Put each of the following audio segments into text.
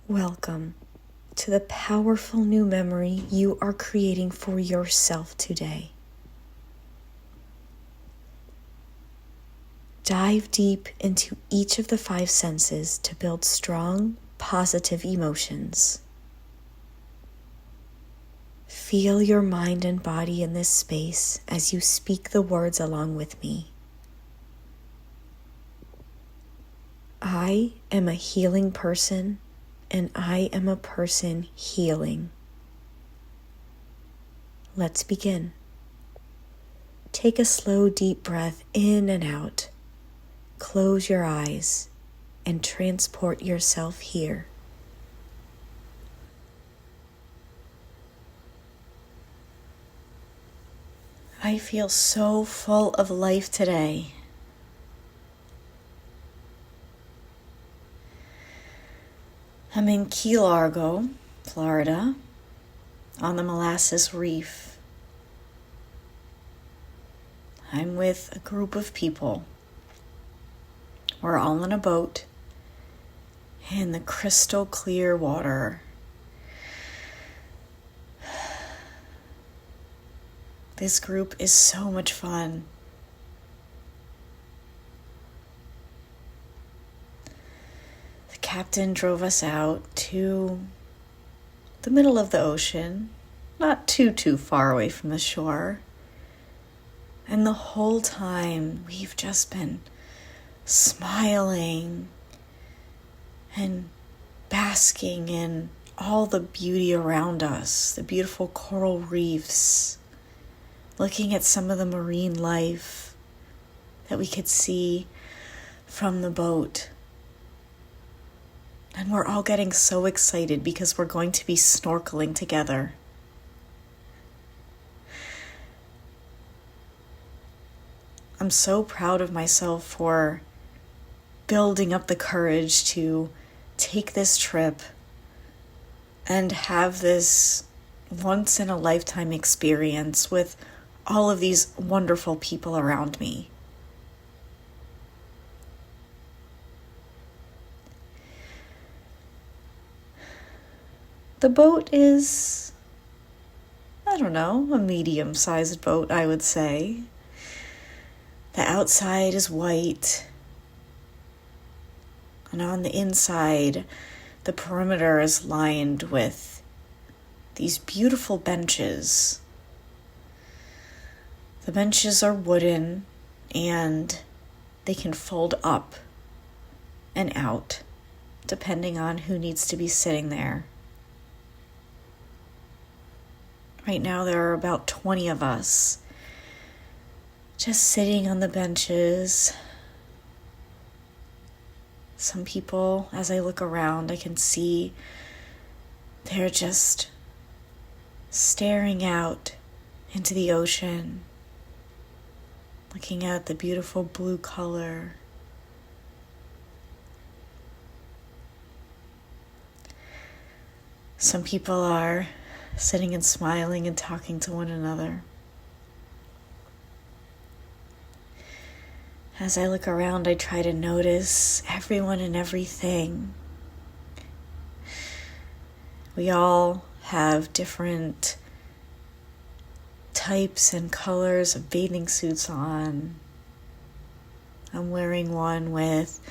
Welcome to the powerful new memory you are creating for yourself today. Dive deep into each of the 5 senses to build strong, positive emotions. Feel your mind and body in this space as you speak the words along with me. I am a healing person, and I am a person healing. Let's begin. Take a slow, deep breath in and out. Close your eyes and transport yourself here. I feel so full of life today. I'm in Key Largo, Florida, on the Molasses Reef. I'm with a group of people. We're all in a boat in the crystal clear water. This group is so much fun. The captain drove us out to the middle of the ocean, not too far away from the shore. And the whole time we've just been smiling and basking in all the beauty around us, the beautiful coral reefs, looking at some of the marine life that we could see from the boat. And we're all getting so excited because we're going to be snorkeling together. I'm so proud of myself for building up the courage to take this trip and have this once-in-a-lifetime experience with all of these wonderful people around me. The boat is, a medium-sized boat, I would say. The outside is white, and on the inside, the perimeter is lined with these beautiful benches. The benches are wooden, and they can fold up and out, depending on who needs to be sitting there. Right now, there are about 20 of us just sitting on the benches. Some people, as I look around, I can see they're just staring out into the ocean, looking at the beautiful blue color. Some people are sitting and smiling and talking to one another. As I look around, I try to notice everyone and everything. We all have different types and colors of bathing suits on. I'm wearing one with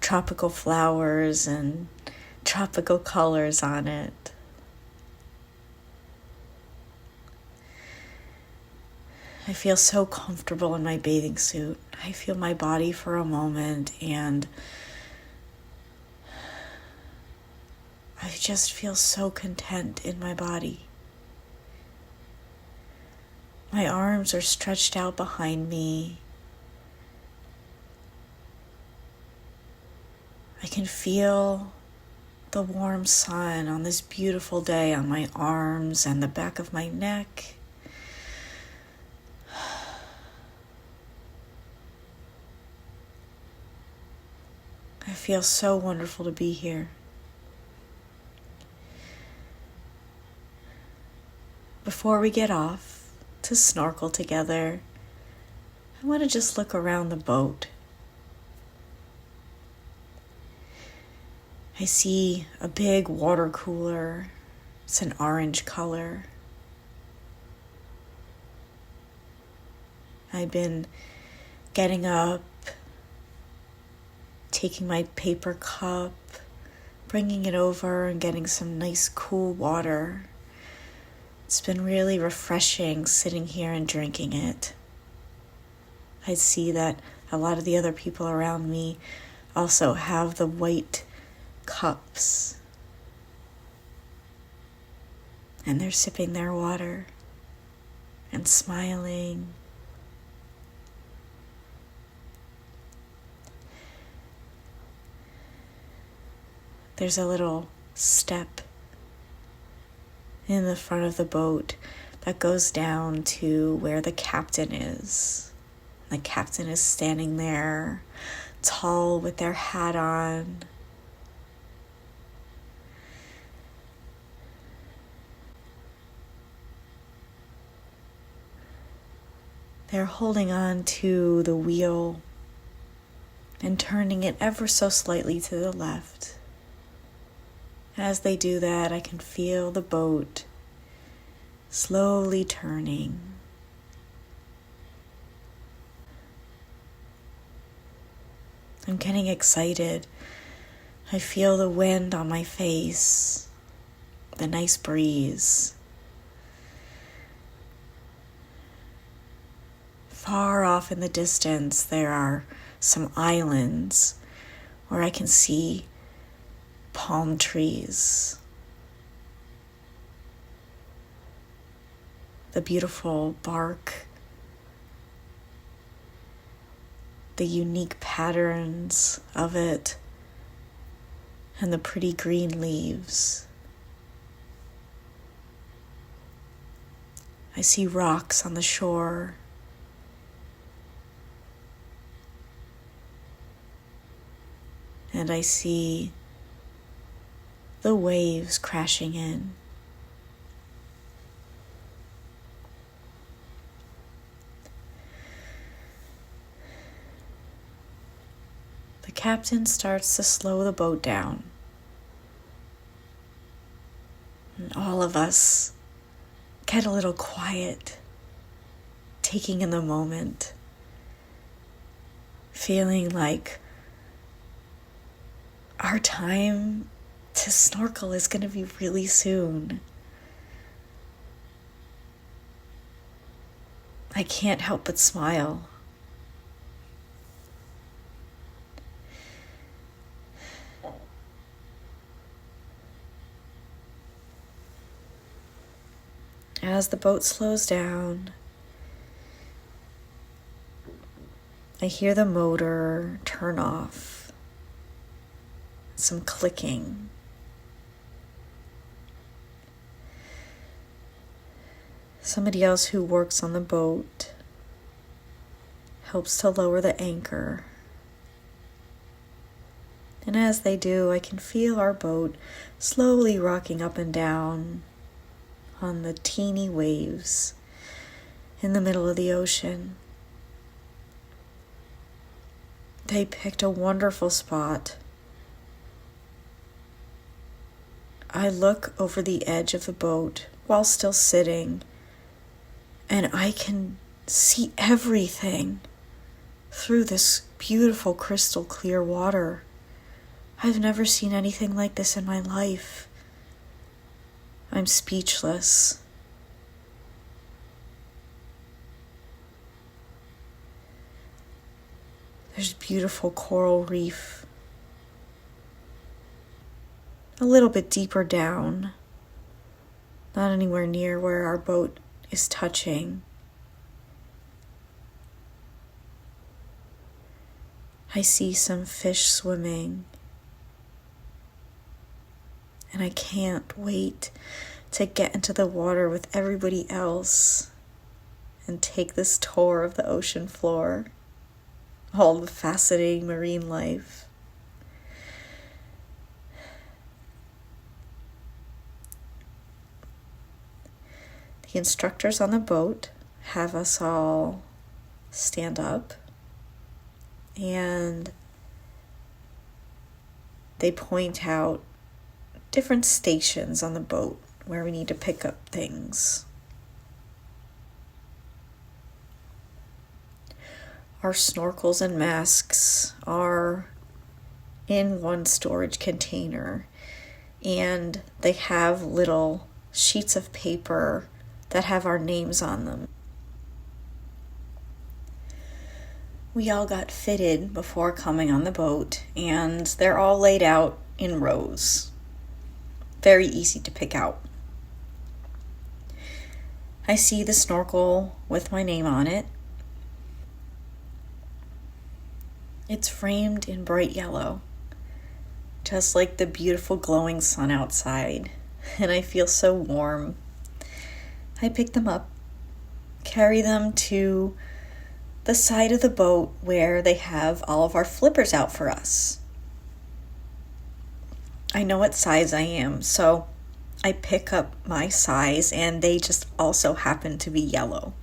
tropical flowers and tropical colors on it. I feel so comfortable in my bathing suit. I feel my body for a moment, and I just feel so content in my body. My arms are stretched out behind me. I can feel the warm sun on this beautiful day on my arms and the back of my neck. I feel so wonderful to be here. Before we get off to snorkel together, I want to just look around the boat. I see a big water cooler. It's an orange color. I've been getting up, taking my paper cup, bringing it over and getting some nice cool water. It's been really refreshing sitting here and drinking it. I see that a lot of the other people around me also have the white cups, and they're sipping their water and smiling. There's a little step in the front of the boat that goes down to where the captain is. The captain is standing there, tall with their hat on. They're holding on to the wheel and turning it ever so slightly to the left. As they do that, I can feel the boat slowly turning. I'm getting excited. I feel the wind on my face, the nice breeze. Far off in the distance, there are some islands where I can see palm trees. The beautiful bark, the unique patterns of it, and the pretty green leaves. I see rocks on the shore. And I see the waves crashing in. The captain starts to slow the boat down. And all of us get a little quiet, taking in the moment, feeling like our time to snorkel is going to be really soon. I can't help but smile. As the boat slows down, I hear the motor turn off. Some clicking. Somebody else who works on the boat helps to lower the anchor. And as they do, I can feel our boat slowly rocking up and down on the teeny waves in the middle of the ocean. They picked a wonderful spot. I look over the edge of the boat while still sitting, and I can see everything through this beautiful crystal clear water. I've never seen anything like this in my life. I'm speechless. There's beautiful coral reef a little bit deeper down, not anywhere near where our boat is touching. I see some fish swimming, and I can't wait to get into the water with everybody else and take this tour of the ocean floor, all the fascinating marine life. The instructors on the boat have us all stand up, and they point out different stations on the boat where we need to pick up things. Our snorkels and masks are in one storage container, and they have little sheets of paper that have our names on them. We all got fitted before coming on the boat, and they're all laid out in rows. Very easy to pick out. I see the snorkel with my name on it. It's framed in bright yellow, just like the beautiful glowing sun outside, and I feel so warm. I pick them up, carry them to the side of the boat where they have all of our flippers out for us. I know what size I am, so I pick up my size, and they just also happen to be yellow.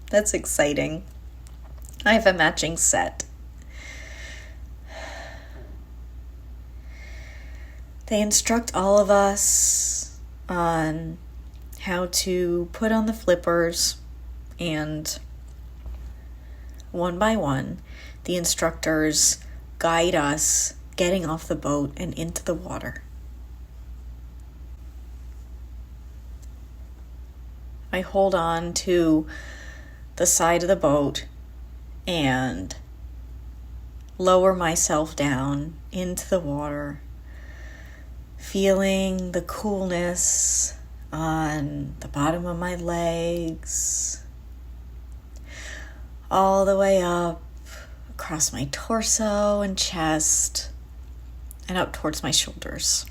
That's exciting. I have a matching set. They instruct all of us on how to put on the flippers, and one by one, the instructors guide us getting off the boat and into the water. I hold on to the side of the boat and lower myself down into the water, feeling the coolness on the bottom of my legs, all the way up across my torso and chest, and up towards my shoulders.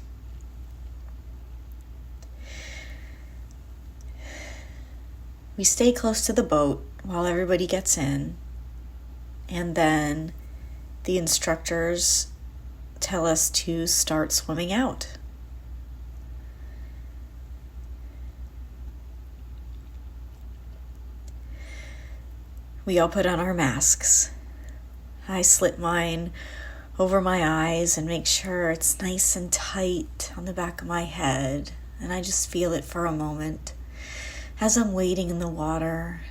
We stay close to the boat while everybody gets in, and then the instructors tell us to start swimming out. We all put on our masks. I slip mine over my eyes and make sure it's nice and tight on the back of my head, and I just feel it for a moment as I'm wading in the water.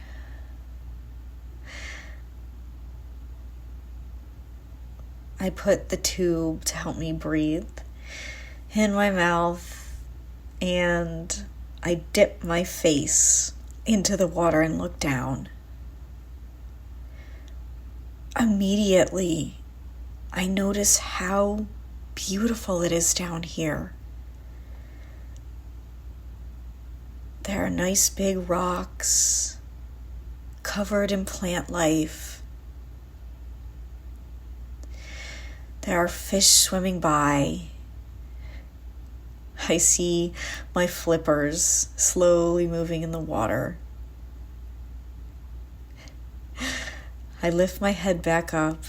I put the tube to help me breathe in my mouth, and I dip my face into the water and look down. Immediately, I notice how beautiful it is down here. There are nice big rocks covered in plant life. There are fish swimming by. I see my flippers slowly moving in the water. I lift my head back up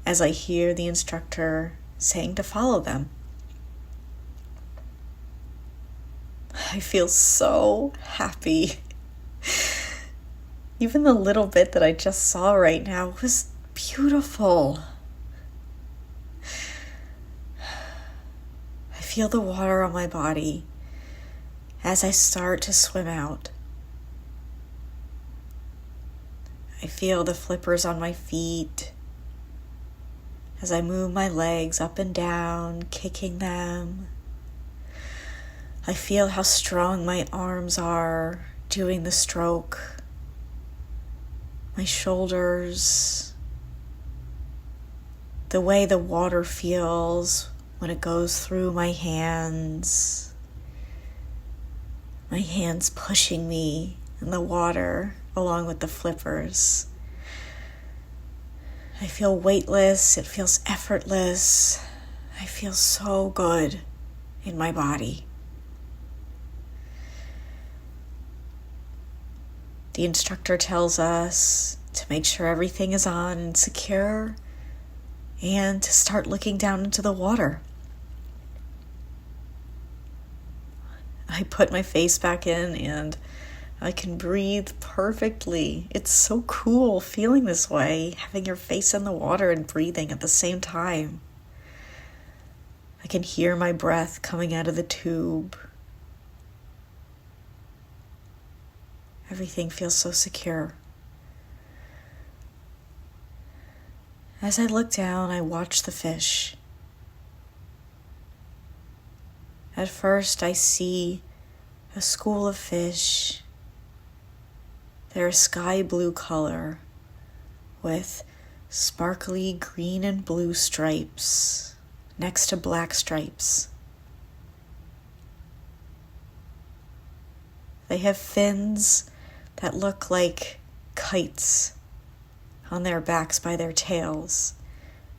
as I hear the instructor saying to follow them. I feel so happy. Even the little bit that I just saw right now was beautiful. I feel the water on my body as I start to swim out. I feel the flippers on my feet as I move my legs up and down, kicking them. I feel how strong my arms are doing the stroke, my shoulders, the way the water feels when it goes through my hands pushing me in the water along with the flippers. I feel weightless, it feels effortless. I feel so good in my body. The instructor tells us to make sure everything is on and secure and to start looking down into the water. I put my face back in and I can breathe perfectly. It's so cool feeling this way, having your face in the water and breathing at the same time. I can hear my breath coming out of the tube. Everything feels so secure. As I look down, I watch the fish. At first, I see a school of fish. They're a sky blue color with sparkly green and blue stripes next to black stripes. They have fins that look like kites on their backs by their tails,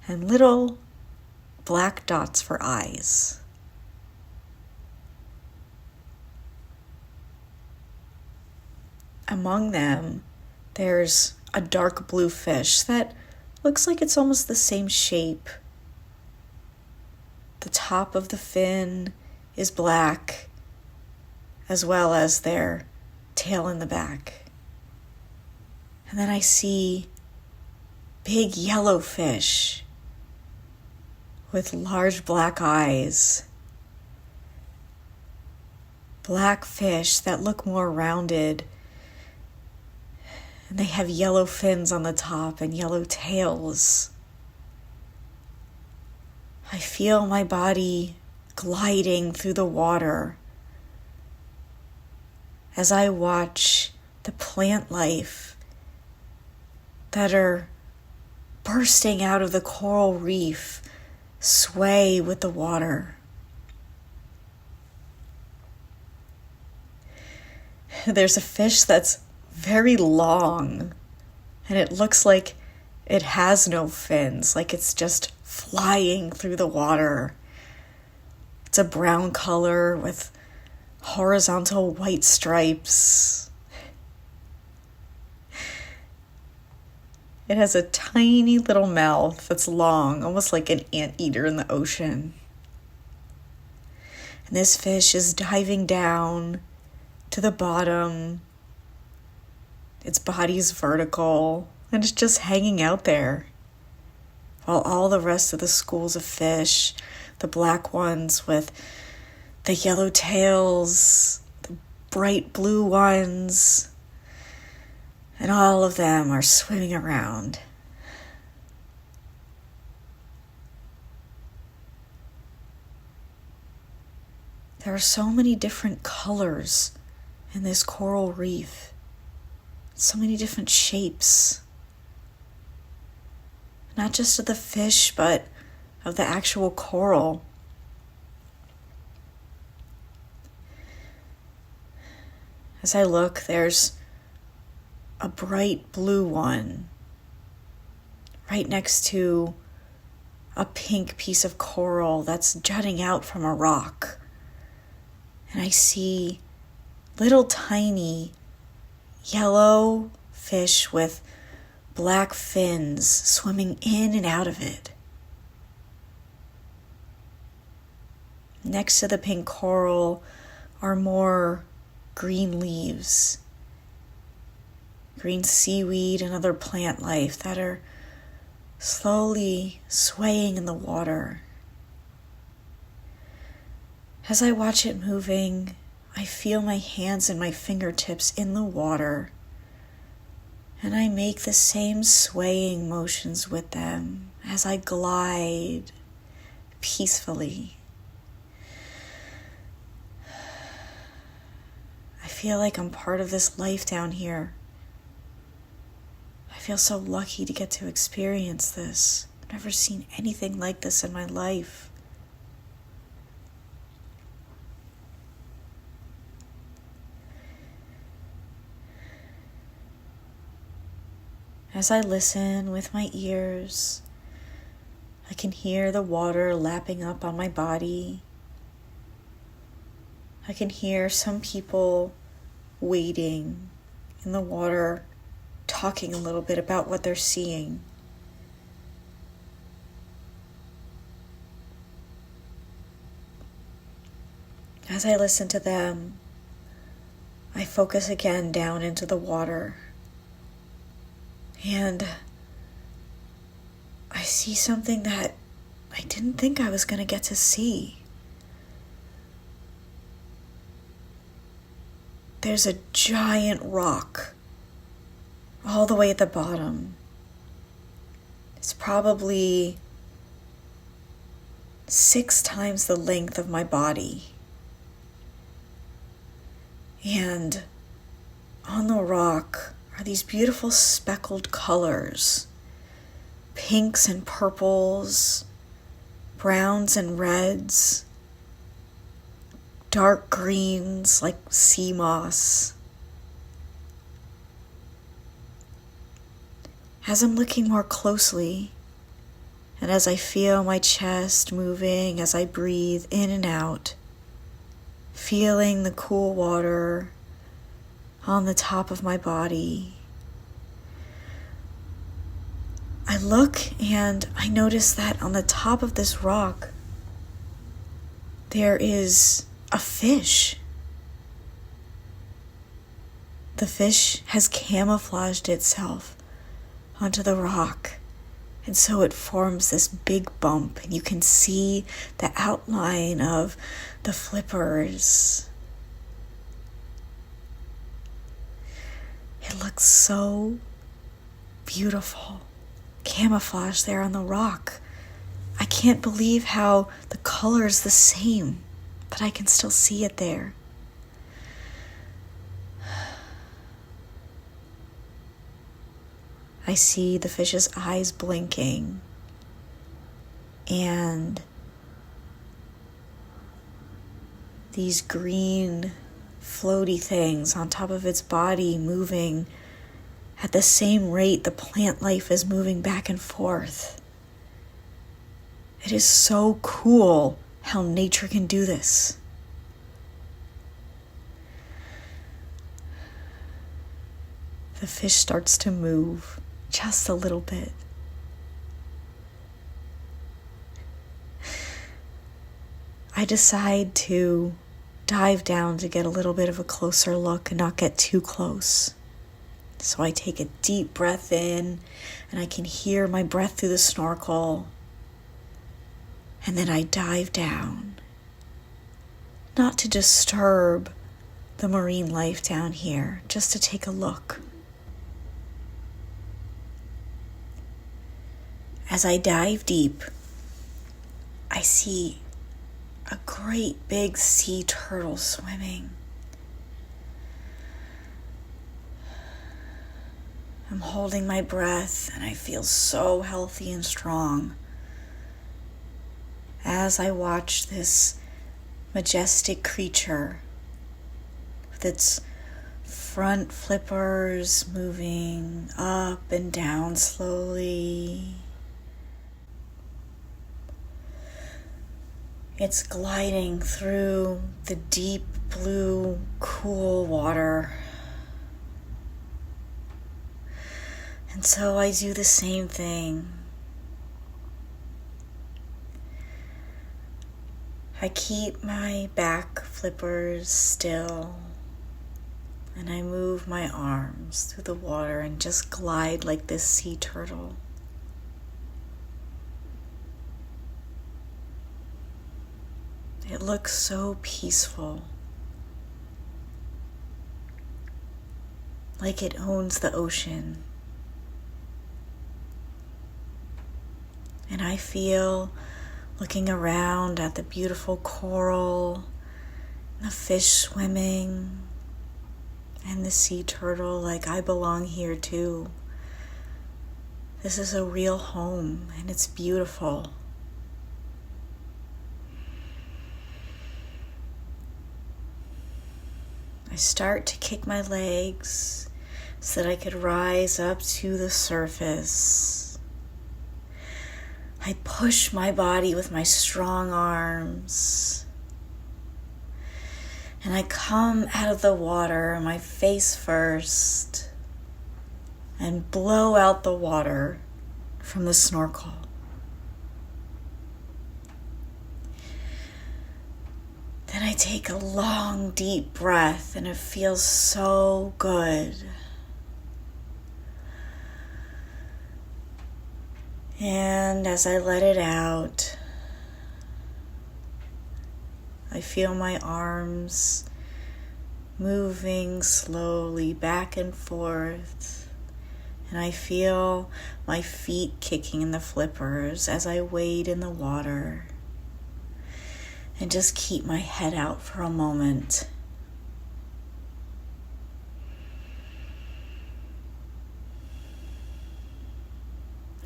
and little black dots for eyes. Among them, there's a dark blue fish that looks like it's almost the same shape. The top of the fin is black, as well as their tail in the back. And then I see big yellow fish with large black eyes. Black fish that look more rounded. And they have yellow fins on the top and yellow tails. I feel my body gliding through the water as I watch the plant life that are bursting out of the coral reef sway with the water. There's a fish that's very long, and it looks like it has no fins, like it's just flying through the water. It's a brown color with horizontal white stripes. It has a tiny little mouth that's long, almost like an anteater in the ocean. And this fish is diving down to the bottom. Its body's vertical, and it's just hanging out there. While all the rest of the schools of fish, the black ones with the yellow tails, the bright blue ones, and all of them are swimming around. There are so many different colors in this coral reef. So many different shapes. Not just of the fish, but of the actual coral. As I look, there's a bright blue one right next to a pink piece of coral that's jutting out from a rock. And I see little tiny yellow fish with black fins swimming in and out of it. Next to the pink coral are more green leaves, green seaweed and other plant life that are slowly swaying in the water. As I watch it moving, I feel my hands and my fingertips in the water, and I make the same swaying motions with them as I glide peacefully. I feel like I'm part of this life down here. I feel so lucky to get to experience this. I've never seen anything like this in my life. As I listen with my ears, I can hear the water lapping up on my body. I can hear some people wading in the water, talking a little bit about what they're seeing. As I listen to them, I focus again down into the water. And I see something that I didn't think I was going to get to see. There's a giant rock all the way at the bottom. It's probably 6 times the length of my body. And on the rock are these beautiful speckled colors, pinks and purples, browns and reds, dark greens like sea moss. As I'm looking more closely, and as I feel my chest moving as I breathe in and out, feeling the cool water on the top of my body, I look and I notice that on the top of this rock, there is a fish. The fish has camouflaged itself onto the rock, and so it forms this big bump, and you can see the outline of the flippers. It looks so beautiful, camouflaged there on the rock. I can't believe how the color is the same, but I can still see it there. I see the fish's eyes blinking, and these green floaty things on top of its body moving at the same rate the plant life is moving back and forth. It is so cool how nature can do this. The fish starts to move just a little bit. I decide to dive down to get a little bit of a closer look and not get too close. So I take a deep breath in, and I can hear my breath through the snorkel. And then I dive down, not to disturb the marine life down here, just to take a look. As I dive deep, I see a great big sea turtle swimming. I'm holding my breath, and I feel so healthy and strong as I watch this majestic creature with its front flippers moving up and down slowly. It's gliding through the deep blue, cool water. And so I do the same thing. I keep my back flippers still, and I move my arms through the water and just glide like this sea turtle. It looks so peaceful, like it owns the ocean. And I feel, looking around at the beautiful coral, the fish swimming, and the sea turtle, like I belong here too. This is a real home, and it's beautiful. I start to kick my legs so that I could rise up to the surface. I push my body with my strong arms. And I come out of the water, my face first, and blow out the water from the snorkel. Then I take a long, deep breath, and it feels so good. And as I let it out, I feel my arms moving slowly back and forth, and I feel my feet kicking in the flippers as I wade in the water, and just keep my head out for a moment.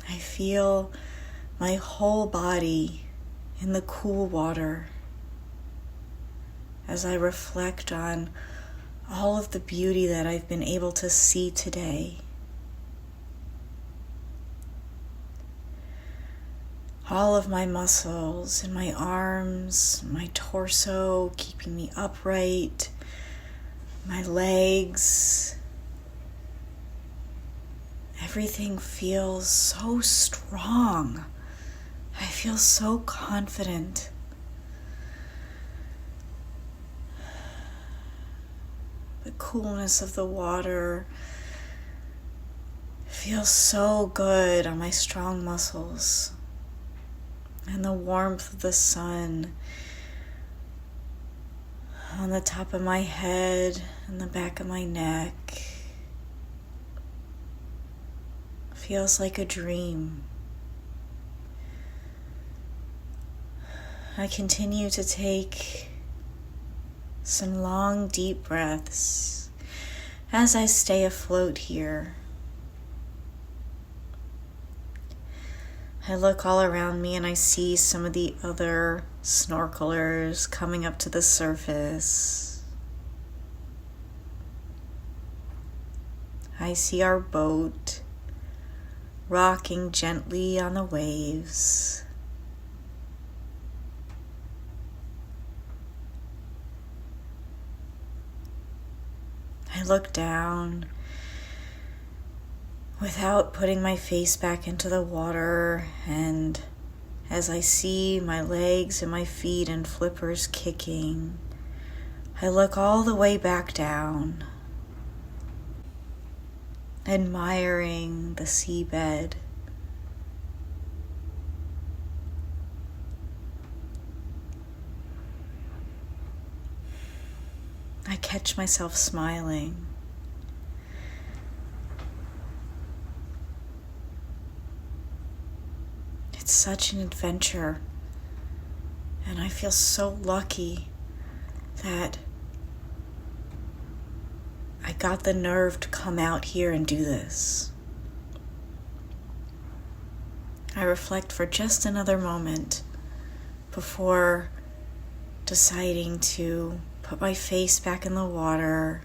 I feel my whole body in the cool water as I reflect on all of the beauty that I've been able to see today. All of my muscles in my arms, my torso keeping me upright, my legs. Everything feels so strong. I feel so confident. The coolness of the water feels so good on my strong muscles. And the warmth of the sun on the top of my head and the back of my neck feels like a dream. I continue to take some long, deep breaths as I stay afloat here. I look all around me and I see some of the other snorkelers coming up to the surface. I see our boat rocking gently on the waves. I look down without putting my face back into the water, and as I see my legs and my feet and flippers kicking, I look all the way back down, admiring the seabed. I catch myself smiling. It's such an adventure, and I feel so lucky that I got the nerve to come out here and do this. I reflect for just another moment before deciding to put my face back in the water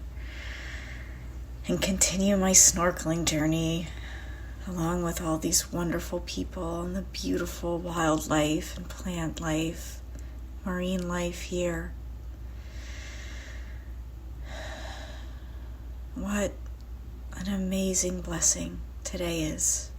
and continue my snorkeling journey along with all these wonderful people and the beautiful wildlife and plant life, marine life here. What an amazing blessing today is.